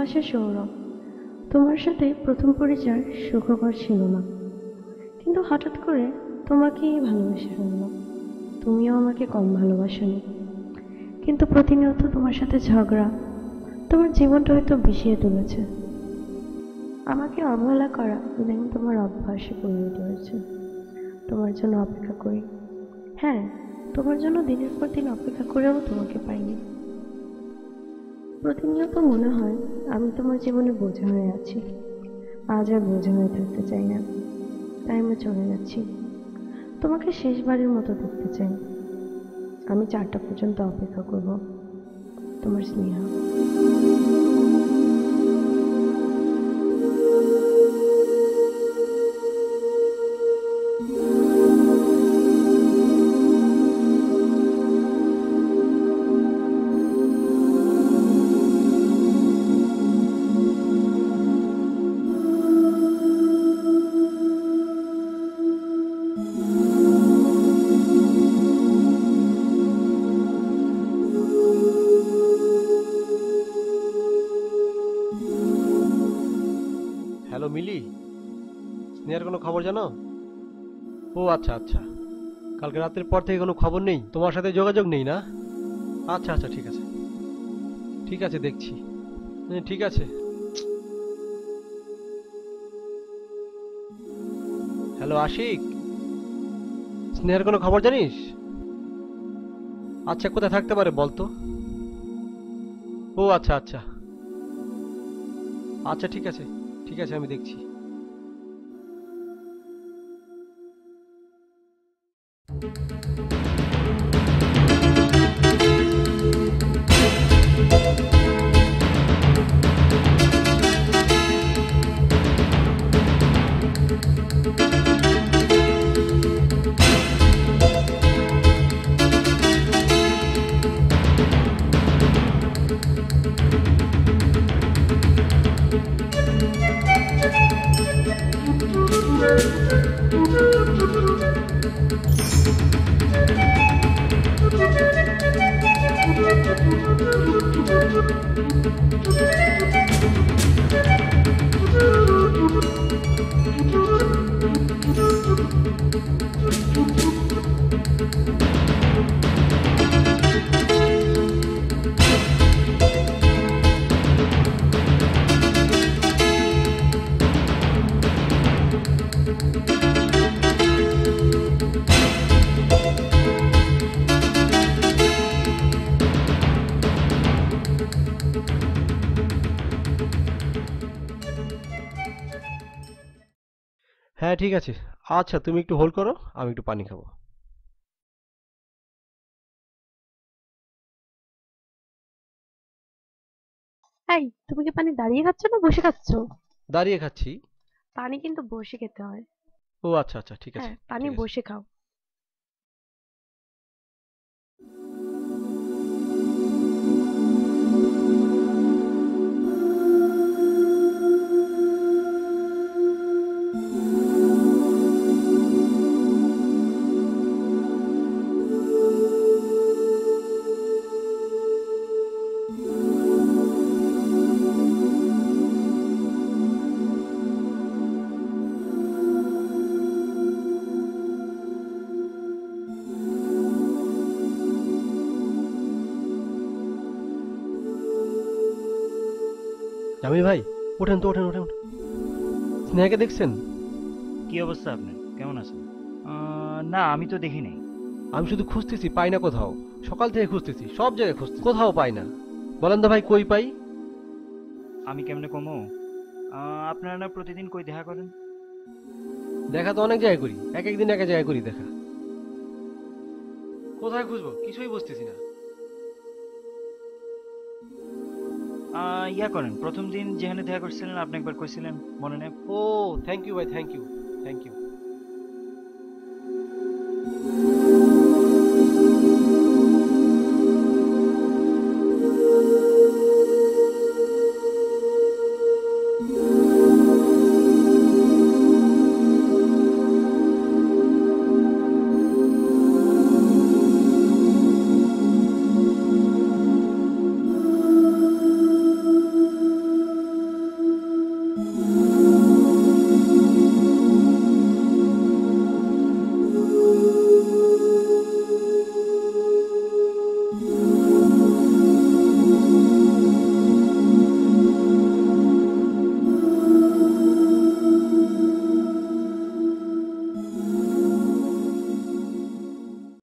ভালোবাসা সৌরভ। তোমার সাথে প্রথম পরিচয় সুখকর ছিল না, কিন্তু হঠাৎ করে তোমাকেই ভালোবেসে ফেললাম। তুমিও আমাকে কম ভালোবাসোনি, কিন্তু প্রতিনিয়ত তোমার সাথে ঝগড়া তোমার জীবনটা হয়তো বিষিয়ে তুলেছে। আমাকে অবহেলা করা ইদানিং তোমার অভ্যাসে পরিণত হয়েছে। তোমার জন্য অপেক্ষা করি, হ্যাঁ, তোমার জন্য দিনের পর দিন অপেক্ষা করেও তোমাকে পাইনি। প্রতিনিয়ত মনে হয় আমি তোমার জীবনে বোঝা হয়ে আছি। আজ আর বোঝা হয়ে থাকতে চাই না, তাই আমি চলে যাচ্ছি। তোমাকে শেষবারের মতো দেখতে চাই। আমি 4টা পর্যন্ত অপেক্ষা করব। তোমার স্নেহা। হ্যালো মিলি, স্নেহার কোনো খবর জানো? ও আচ্ছা আচ্ছা, কালকে রাতের পর থেকে কোনো খবর নেই, তোমার সাথে যোগাযোগ নেই না? আচ্ছা আচ্ছা, ঠিক আছে ঠিক আছে, দেখছি। ঠিক আছে। হ্যালো আশিক, স্নেহার কোনো খবর জানিস? আচ্ছা, কোথায় থাকতে পারে বলতো? ও আচ্ছা আচ্ছা আচ্ছা, ঠিক আছে ঠিক আছে, আমি দেখছি। হ্যাঁ ঠিক আছে। আচ্ছা, তুমি একটু হোল্ড করো, আমি একটু পানি খাবো। এই, তুমি কি পানি দাঁড়িয়ে খাচ্ছ না বসে খাচ্ছ? দাঁড়িয়ে খাচ্ছি। পানি কিন্তু বসে খেতে হয়। ও আচ্ছা আচ্ছা, ঠিক আছে হ্যাঁ, পানি ঠিক আছে। বসে খাও। জামি ভাই, ওঠেন তো, ওঠেন ওঠেন ওঠেন। স্নেহাকে দেখছেন? কি অবস্থা আপনার? কেমন আছেন? না, আমি তো দেখি নাই। আমি শুধু খুঁজতেছি, পাই না কোথাও। সকাল থেকে খুঁজতেছি, সব জায়গায় খুঁজতেছি, কোথাও পাই না। বলেন তো ভাই, কই পাই? আমি কেমনে কমো? আপনারা না প্রতিদিন কই দেখা করেন? দেখা তো অনেক জায়গায় করি, এক একদিন এক এক জায়গায় করি দেখা। কোথায় খুঁজবো, কিছুই বুঝতেছি না। ইয়া করেন, প্রথম দিন যেখানে দেখা করছিলেন আপনি একবার কইছিলেন, মনে নেই? ও, থ্যাংক ইউ ভাই, থ্যাংক ইউ থ্যাংক ইউ।